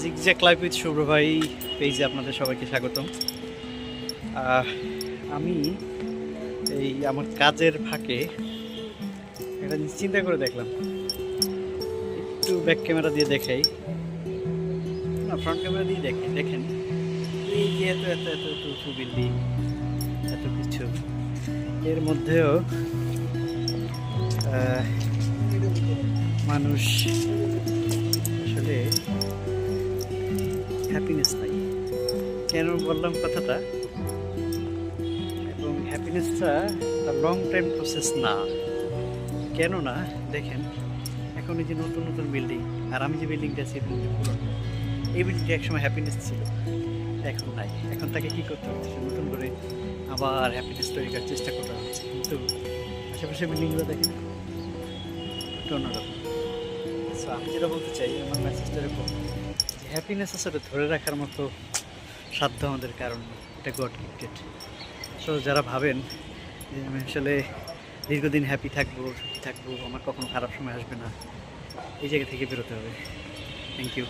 Zigzag life with শুভ্র ভাই পেজে আপনাদের সবাইকে স্বাগতম। আমি এই আমার কাজের ফাঁকে একটা জিনিস চিন্তা করে দেখলাম, একটু ব্যাক ক্যামেরা দিয়ে দেখাই, না ফ্রন্ট ক্যামেরা দিয়ে দেখি। দেখেন এই যে এত এত এত এত উঁচু বিল্ডিং, এত কিছু, এর মধ্যেও মানুষ আসলে হ্যাপিনেস নাই। কেন বললাম কথাটা, এবং হ্যাপিনেসটা লং টাইম প্রসেস না। কেননা দেখেন, এখন এই যে নতুন নতুন বিল্ডিং, আর আমি যে বিল্ডিংটা আছি এই বিল্ডিংটা একসময় হ্যাপিনেস ছিল, এখন নাই। এখন তাকে কী করতে হচ্ছে, নতুন করে আবার হ্যাপিনেস তৈরি করার চেষ্টা করতে হচ্ছে। কিন্তু আশেপাশে বিল্ডিংগুলো দেখেন একটু অন্যরকম। সো আমি যেটা বলতে চাই, আমার মেসেজটা এরকম যে হ্যাপিনেস আসলে ধরে রাখার মতো সাধ্য আমাদের কারণ, এটা গড গিফটেড। সো যারা ভাবেন যে আমি আসলে দীর্ঘদিন হ্যাপি থাকবো, সুখী থাকবো, আমার কখনো খারাপ সময় আসবে না, এই জায়গা থেকে বেরোতে হবে। Thank you.